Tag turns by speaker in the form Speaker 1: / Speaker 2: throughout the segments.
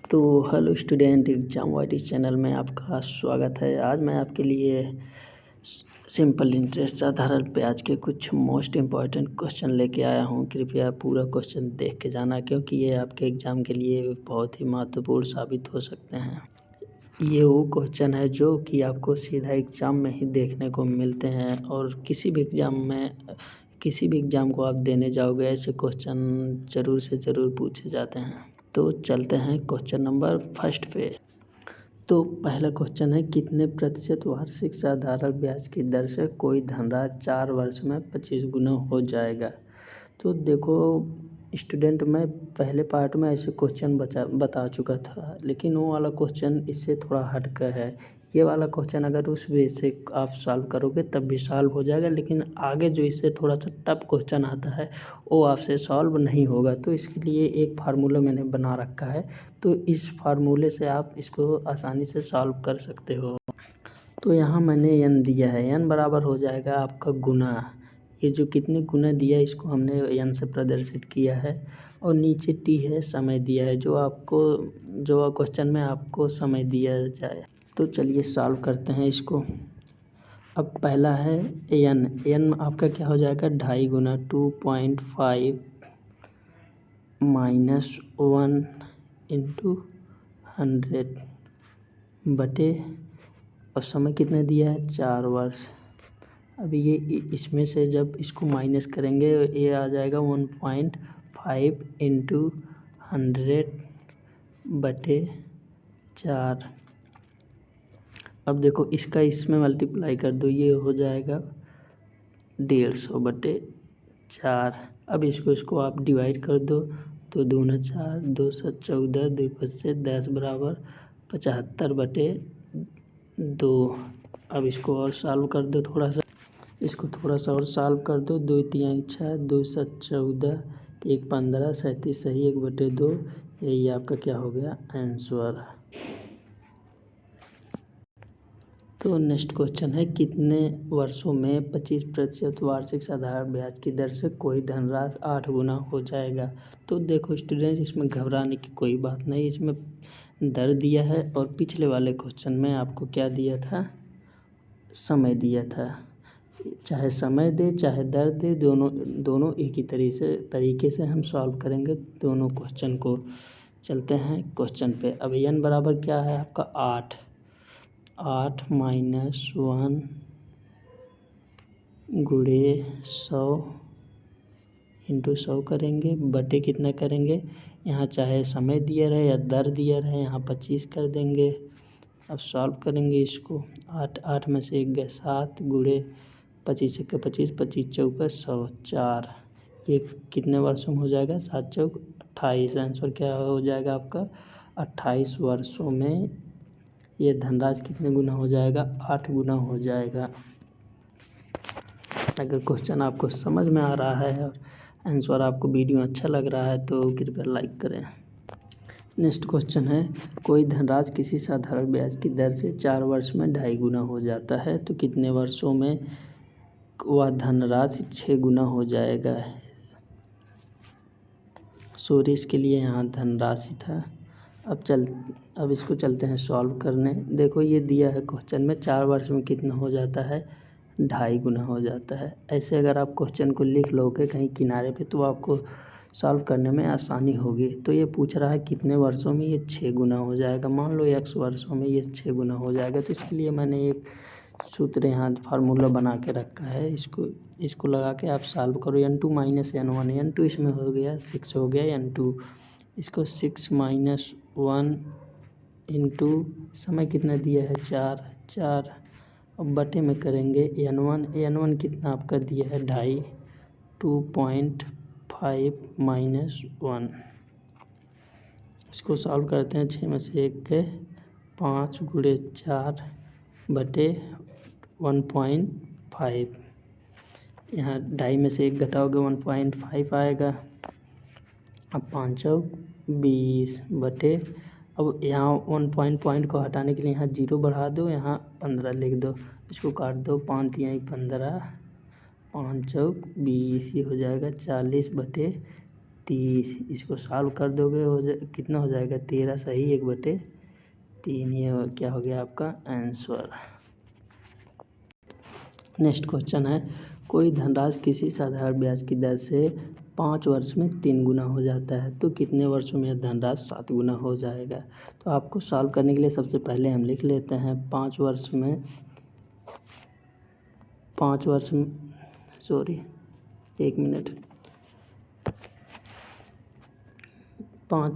Speaker 1: तो hello student, exam वाइटी channel में आपका स्वागत है। आज मैं आपके लिए सिंपल इंटरेस्ट साधारण ब्याज के कुछ मोस्ट इम्पॉर्टेंट क्वेश्चन लेके आया हूँ। कृपया पूरा क्वेश्चन देख के जाना, क्योंकि ये आपके एग्ज़ाम के लिए बहुत ही महत्वपूर्ण साबित हो सकते हैं। ये वो क्वेश्चन है जो कि आपको सीधा एग्ज़ाम में ही देखने को मिलते हैं, और किसी भी एग्ज़ाम को आप देने जाओगे ऐसे क्वेश्चन ज़रूर से ज़रूर पूछे जाते हैं। तो चलते हैं क्वेश्चन नंबर फर्स्ट पे। तो पहला क्वेश्चन है, कितने प्रतिशत वार्षिक साधारण ब्याज की दर से कोई धनराशि 4 वर्ष में 25 गुना हो जाएगा। तो देखो स्टूडेंट, मैं पहले पार्ट में ऐसे क्वेश्चन बता चुका था, लेकिन वो वाला क्वेश्चन इससे थोड़ा हटकर है। ये वाला क्वेश्चन अगर उस वे से आप सॉल्व करोगे तब भी सॉल्व हो जाएगा, लेकिन आगे जो इससे थोड़ा सा टफ क्वेश्चन आता है वो आपसे सॉल्व नहीं होगा। तो इसके लिए एक फार्मूला मैंने बना रखा है, तो इस फार्मूले से आप इसको आसानी से सॉल्व कर सकते हो। तो यहाँ मैंने n दिया है, n बराबर हो जाएगा आपका गुना। ये जो कितने गुना दिया है इसको हमने n से प्रदर्शित किया है, और नीचे t है, समय दिया है, जो क्वेश्चन में आपको समय दिया जाए। तो चलिए सॉल्व करते हैं इसको। अब पहला है n आपका क्या हो जाएगा, 2.5 गुना 2.5 माइनस 1 इंटू 100 बटे, और समय कितना दिया है 4 वर्ष। अब ये इसमें से जब इसको माइनस करेंगे ये आ जाएगा 1.5 इंटू 100 बटे 4। अब देखो इसका इसमें मल्टीप्लाई कर दो, ये हो जाएगा 150 बटे 4। अब इसको आप डिवाइड कर दो, तो 2 दूना 4, 2 7 14, 2 5 से 10 बराबर 75 बटे 2। अब इसको और सॉल्व कर दो, इसको थोड़ा सा और सॉल्व कर दो। 2 3 6, 2 7 14, 1 15, 37 सही 1 बटे 2। यही आपका क्या हो गया, आंसर। तो नेक्स्ट क्वेश्चन है, कितने वर्षों में 25% वार्षिक साधारण ब्याज की दर से कोई धनराशि 8 गुना हो जाएगा। तो देखो स्टूडेंट्स, इसमें घबराने की कोई बात नहीं, इसमें दर दिया है, और पिछले वाले क्वेश्चन में आपको क्या दिया था, समय दिया था। चाहे समय दे चाहे दर दे, दोनों एक ही तरीके से हम सॉल्व करेंगे दोनों क्वेश्चन को। चलते हैं क्वेश्चन पे। अब n बराबर क्या है आपका 8 माइनस 1 गुणे 100 इंटू 100 करेंगे, बटे कितना करेंगे, यहाँ चाहे समय दिया रहे या दर दिया रहे, यहाँ 25 कर देंगे। अब सॉल्व करेंगे इसको। 8 में से 1 गए 7 गुणे 25 1 25, 25 चौका 100 4। ये कितने वर्षों में हो जाएगा, 7 चौक 28। आंसर क्या हो जाएगा आपका, 28 वर्षों में ये धनराशि कितने गुना हो जाएगा, 8 गुना हो जाएगा। अगर क्वेश्चन आपको समझ में आ रहा है और आंसर आपको वीडियो अच्छा लग रहा है तो कृपया लाइक करें। नेक्स्ट क्वेश्चन है, कोई धनराशि किसी साधारण ब्याज की दर से 4 वर्ष में 2.5 गुना हो जाता है, तो कितने वर्षों में वह धनराशि 6 गुना हो जाएगा। सॉरी, इसके लिए यहाँ धनराशि था। अब इसको चलते हैं सॉल्व करने। देखो ये दिया है क्वेश्चन में, 4 वर्ष में कितना हो जाता है, 2.5 गुना हो जाता है। ऐसे अगर आप क्वेश्चन को लिख लोगे कहीं किनारे पे तो आपको सॉल्व करने में आसानी होगी। तो ये पूछ रहा है कितने वर्षों में ये 6 गुना हो जाएगा। मान लो x वर्षों में ये 6 गुना हो जाएगा, तो इसके लिए मैंने एक सूत्र यहाँ फार्मूला बना के रखा है। इसको लगा के आप सॉल्व करो। n2 माइनस n1, n2 इसमें हो गया 6 हो गया n2। इसको 6 माइनस 1 इंटू समय कितना दिया है 4। अब बटे में करेंगे n1 कितना आपका दिया है 2.5, 2.5 माइनस 1। इसको सॉल्व करते हैं। 6 में से 1 गए 5 गुणे 4 बटे 1.5। यहाँ 2.5 में से 1 घटाओगे 1.5 आएगा। अब 5 चौक 20 बटे, अब यहाँ 1 पॉइंट को हटाने के लिए यहाँ 0 बढ़ा दो, यहाँ 15 लिख दो, इसको काट दो। 5 तिहाई 15, 5 चौक 20, ये हो जाएगा 40 बटे 30। इसको सॉल्व कर दोगे कितना हो जाएगा 13 सही 1/3। ये क्या हो गया आपका आंसर। नेक्स्ट क्वेश्चन है कोई धनराशि किसी साधारण ब्याज की दर से 5 वर्ष में 3 गुना हो जाता है तो कितने वर्षों में यह धनराशि 7 गुना हो जाएगा। तो आपको सॉल्व करने के लिए सबसे पहले हम लिख लेते हैं 5 वर्ष में 5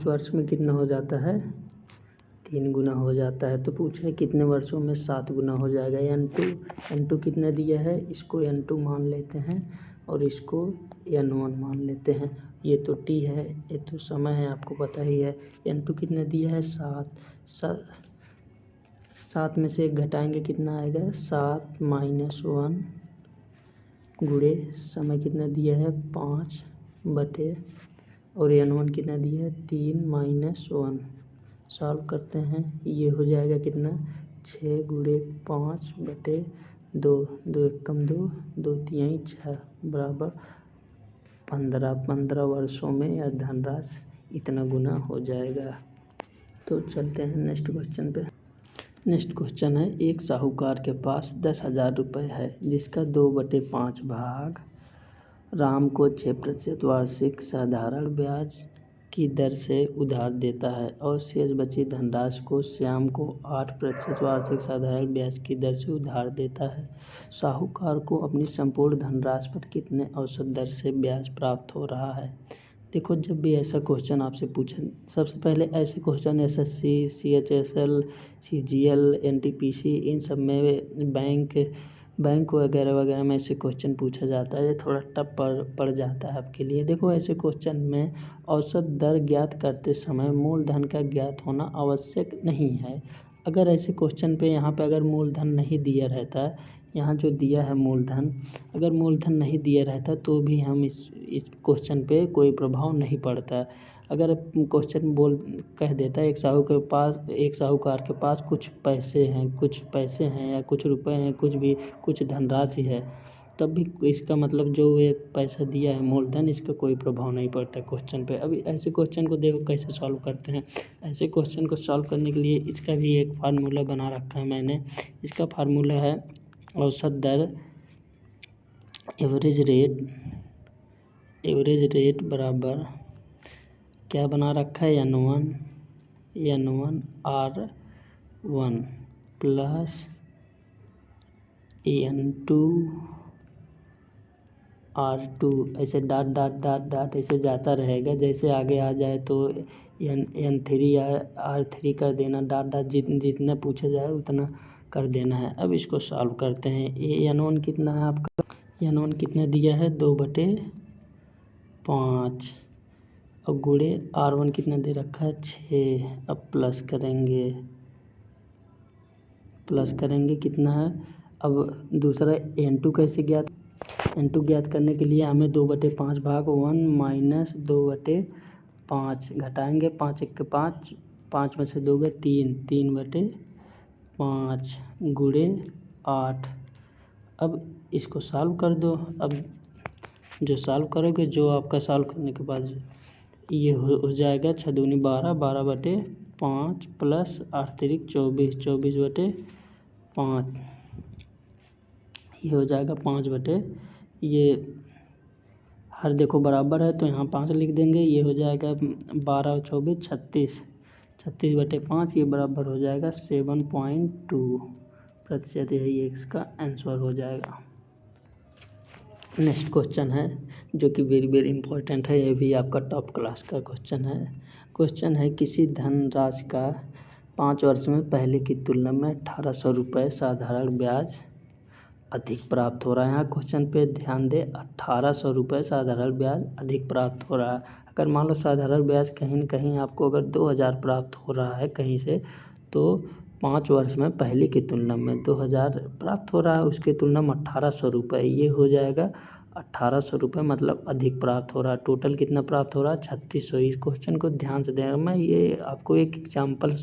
Speaker 1: वर्ष में कितना हो जाता है 3 गुना हो जाता है। तो पूछा है कितने वर्षों में 7 गुना हो जाएगा। n2 कितना दिया है, इसको n2 मान लेते हैं और इसको n1 मान लेते हैं। ये तो t है, ये तो समय है, आपको पता ही है। n2 कितना दिया है 7 में से 1 घटाएंगे कितना आएगा 7 - 1 गुणे समय कितना दिया है 5 बटे और n1 कितना दिया है 3 - 1। सॉल्व करते हैं ये हो जाएगा कितना 6 गुणे 5 बटे 2, 2 एकम 2, 2 तिहाई 6 बराबर 15 वर्षों में यह धनराशि इतना गुना हो जाएगा। तो चलते हैं नेक्स्ट क्वेश्चन पे। नेक्स्ट क्वेश्चन है एक साहूकार के पास 10,000 रुपये है जिसका 2/5 भाग राम को 6% वार्षिक साधारण ब्याज की दर से उधार देता है और शेष बची धनराशि को श्याम को 8% वार्षिक साधारण ब्याज की दर से उधार देता है। साहूकार को अपनी संपूर्ण धनराशि पर कितने औसत दर से ब्याज प्राप्त हो रहा है। देखो जब भी ऐसा क्वेश्चन आपसे पूछे सबसे पहले ऐसे question SSC, CHSL, CGL, NTPC इन सब में बैंक वगैरह वगैरह में ऐसे क्वेश्चन पूछा जाता है। ये थोड़ा टफ पड़ जाता है आपके लिए। देखो ऐसे क्वेश्चन में औसत दर ज्ञात करते समय मूलधन का ज्ञात होना आवश्यक नहीं है। अगर ऐसे क्वेश्चन पे यहाँ पे अगर मूलधन नहीं दिया रहता, यहाँ जो दिया है मूलधन, अगर मूलधन नहीं दिया रहता तो भी हम इस क्वेश्चन पे कोई प्रभाव नहीं पड़ता। अगर क्वेश्चन कह देता है एक साहूकार के पास कुछ पैसे हैं या कुछ रुपए हैं, कुछ धनराशि है, तब भी इसका मतलब जो ये पैसा दिया है मूलधन, इसका कोई प्रभाव नहीं पड़ता क्वेश्चन पे। अभी ऐसे क्वेश्चन को देखो कैसे सॉल्व करते हैं। ऐसे क्वेश्चन को सॉल्व करने के लिए इसका भी एक फार्मूला बना रखा है मैंने। इसका फार्मूला है औसत दर एवरेज रेट बराबर क्या बना रखा है n1 r1 plus n2 r2 ऐसे डाट ऐसे जाता रहेगा। जैसे आगे आ जाए तो n3 या r3 कर देना। डाट जितना पूछा जाए उतना कर देना है। अब इसको सॉल्व करते हैं। n1 कितना है आपका, n1 कितना दिया है 2/5 और गुणे r1 कितना दे रखा है 6। अब प्लस करेंगे कितना है। अब दूसरा n2 कैसे n2 ज्ञात करने के लिए हमें 2/5 भाग 1 - 2/5 घटाएंगे। 5 × 1 = 5 में से 2 गए 3/5 गुणे 8। अब इसको सॉल्व कर दो। अब जो सॉल्व करोगे, जो आपका सॉल्व करने के बाद ये हो जाएगा 6 दूनी 12, 12/5 प्लस 8 तिरिक 24, 24/5 ये हो जाएगा 5 ये हर देखो बराबर है तो यहाँ 5 लिख देंगे। ये हो जाएगा 12 और 24 36, 36/5 ये बराबर हो जाएगा 7.2%। यही इसका आंसर हो जाएगा। नेक्स्ट क्वेश्चन है जो कि वेरी इंपॉर्टेंट है। ये भी आपका टॉप क्लास का क्वेश्चन है किसी धनराशि का 5 वर्ष में पहले की तुलना में 1800 रुपये साधारण ब्याज अधिक प्राप्त हो रहा है। यहाँ क्वेश्चन पे ध्यान दे 1800 रुपये साधारण ब्याज अधिक प्राप्त हो रहा है। अगर मान लो साधारण ब्याज कहीं न कहीं आपको अगर 2000 प्राप्त हो रहा है कहीं से, तो 5 वर्ष में पहले की तुलना में 2000 प्राप्त हो रहा है, उसकी तुलना में 1800 रुपये, ये हो जाएगा 1800 रुपये मतलब अधिक प्राप्त हो रहा है। टोटल कितना प्राप्त हो रहा है 3600। इस क्वेश्चन को ध्यान से देना। मैं ये आपको एक एग्जाम्पल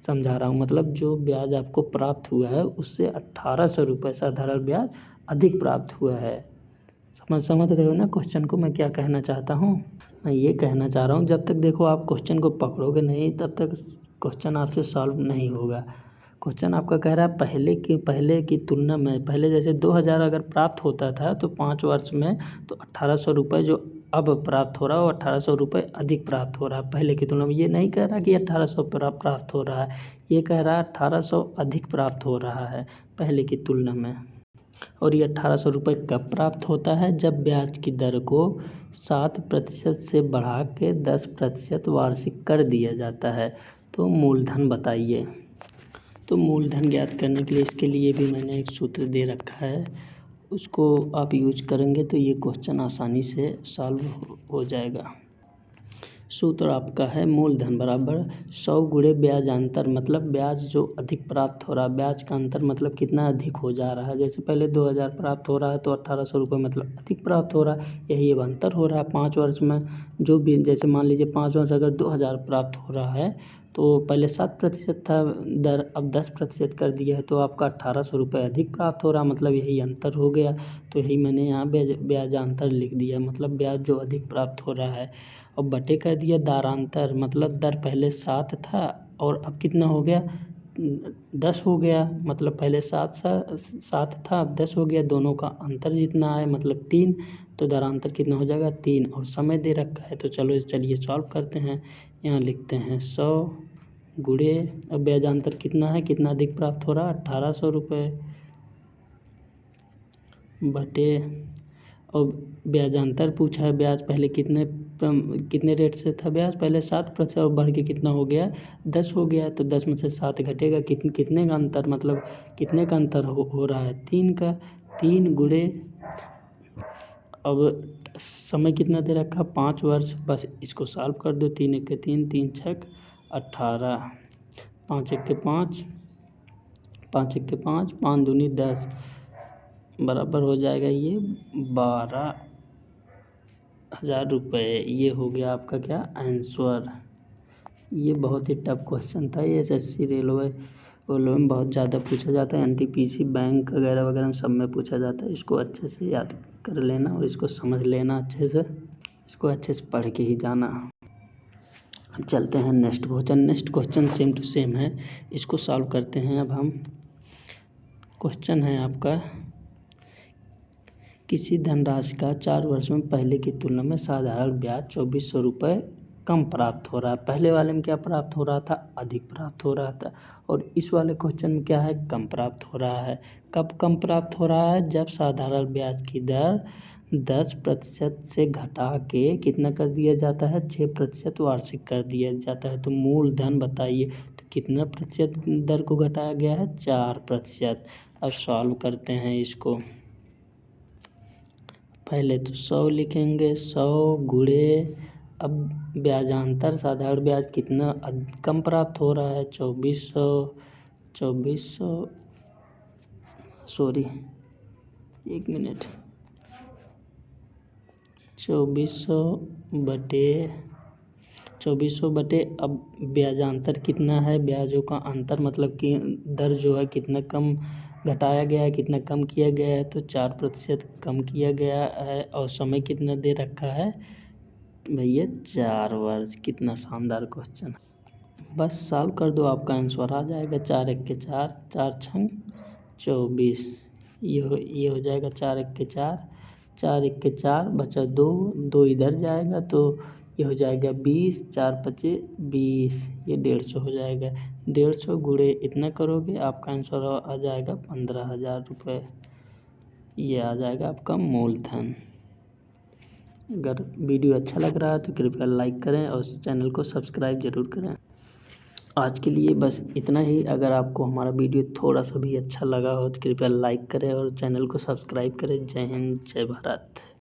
Speaker 1: समझा रहा हूँ। मतलब जो ब्याज आपको प्राप्त हुआ है उससे 1800 रुपये साधारण ब्याज अधिक प्राप्त हुआ है। समझ रहे हो ना क्वेश्चन को मैं क्या कहना चाहता हूँ? मैं ये कहना चाह रहा हूँ जब तक देखो आप क्वेश्चन को पकड़ोगे नहीं तब तक क्वेश्चन आपसे सॉल्व नहीं होगा। क्वेश्चन आपका कह रहा है पहले की तुलना में पहले जैसे 2000 अगर प्राप्त होता था तो 5 वर्ष में तो 1800 रुपये जो अब प्राप्त हो रहा है वो 1800 रुपये अधिक प्राप्त हो रहा है पहले की तुलना में। ये नहीं कह रहा कि 1800 प्राप्त हो रहा है, ये कह रहा है 1800 अधिक प्राप्त हो रहा है पहले की तुलना में। और ये 1800 रुपये कब प्राप्त होता है? जब ब्याज की दर को 7% से बढ़ा के 10% वार्षिक कर दिया जाता है। तो मूलधन बताइए। तो मूलधन ज्ञात करने के लिए इसके लिए भी मैंने एक सूत्र दे रखा है, उसको आप यूज करेंगे तो ये क्वेश्चन आसानी से सॉल्व हो जाएगा। सूत्र आपका है मूलधन बराबर 100 गुणे ब्याज अंतर, मतलब ब्याज जो अधिक प्राप्त हो रहा है, ब्याज का अंतर मतलब कितना अधिक हो जा रहा है। जैसे पहले 2000 प्राप्त हो रहा है तो 1800 रुपये मतलब अधिक प्राप्त हो रहा है, यही अब अंतर हो रहा है 5 वर्ष में। जो भी जैसे मान लीजिए 5 वर्ष अगर 2000 प्राप्त हो रहा है तो पहले 7% था दर, अब 10% कर दिया है तो आपका 1800 रुपये अधिक प्राप्त हो रहा, मतलब यही अंतर हो गया। तो यही मैंने यहाँ ब्याज अंतर लिख दिया, मतलब ब्याज जो अधिक प्राप्त हो रहा है। और बटे कर दिया दारांतर, मतलब दर पहले 7 था और अब कितना हो गया 10 हो गया, मतलब पहले 7 था अब 10 हो गया, दोनों का अंतर जितना है मतलब 3, तो दरांतर कितना हो जाएगा 3। और समय दे रखा है तो चलिए सॉल्व करते हैं। यहाँ लिखते हैं 100 गुणे, अब ब्याजांतर कितना है, कितना अधिक प्राप्त हो रहा है 1800 रुपये बटे, और ब्याजांतर पूछा है, ब्याज पहले कितने रेट से था ब्याज, पहले 7% और बढ़ के कितना हो गया 10 हो गया, तो 10 में से 7 घटेगा, कितने का अंतर, मतलब कितने का अंतर हो रहा है 3 का। 3 गुणे, अब समय कितना दे रखा 5 वर्ष, बस इसको सॉल्व कर दो। 3 1 3, 3 6 18, 5 1 5, 5 1 5, 5 दूनी 10 बराबर हो जाएगा ये 12,000 रुपये। ये हो गया आपका क्या आंसर। ये बहुत ही टफ क्वेश्चन था, ये एसएससी रेलवे में बहुत ज़्यादा पूछा जाता है, एनटीपीसी बैंक वगैरह वगैरह में सब में पूछा जाता है। इसको अच्छे से याद कर लेना और इसको समझ लेना अच्छे से, इसको अच्छे से पढ़ के ही जाना। अब चलते हैं next question same to same है, इसको सॉल्व करते हैं। अब हम क्वेश्चन है आपका, किसी धनराशि का 4 वर्ष में पहले की तुलना में साधारण ब्याज 2400 रुपये कम प्राप्त हो रहा है। पहले वाले में क्या प्राप्त हो रहा था, अधिक प्राप्त हो रहा था, और इस वाले क्वेश्चन में क्या है, कम प्राप्त हो रहा है। कब कम प्राप्त हो रहा है, जब साधारण ब्याज की दर 10% से घटा के कितना कर दिया जाता है 6% वार्षिक कर दिया जाता है। तो मूलधन बताइए, तो कितना प्रतिशत दर को घटाया गया है 4%। अब सॉल्व करते हैं इसको। पहले तो 100 लिखेंगे, 100 गुणे, अब ब्याजांतर साधारण ब्याज कितना कम प्राप्त हो रहा है 2400 सॉरी 1 मिनट, 2400 बटे अब ब्याजांतर कितना है, ब्याजों का अंतर मतलब कि दर जो है कितना कम घटाया गया है, कितना कम किया गया है, तो 4% कम किया गया है। और समय कितना दे रखा है भैया 4 वर्ष। कितना शानदार क्वेश्चन है, बस सॉल्व कर दो आपका आंसर आ जाएगा। 4 1 4, 4 6 24, ये हो जाएगा 4 1 4, 4 1 4 बचा 2 इधर जाएगा तो ये हो जाएगा 20, 4 5 20, ये 150 हो जाएगा। 150 गुणे इतना करोगे आपका आंसर आ जाएगा 15,000 रुपये। ये आ जाएगा आपका मूलधन। अगर वीडियो अच्छा लग रहा है तो कृपया लाइक करें और चैनल को सब्सक्राइब ज़रूर करें। आज के लिए बस इतना ही। अगर आपको हमारा वीडियो थोड़ा सा भी अच्छा लगा हो तो कृपया लाइक करें और चैनल को सब्सक्राइब करें। जय हिंद, जय भारत।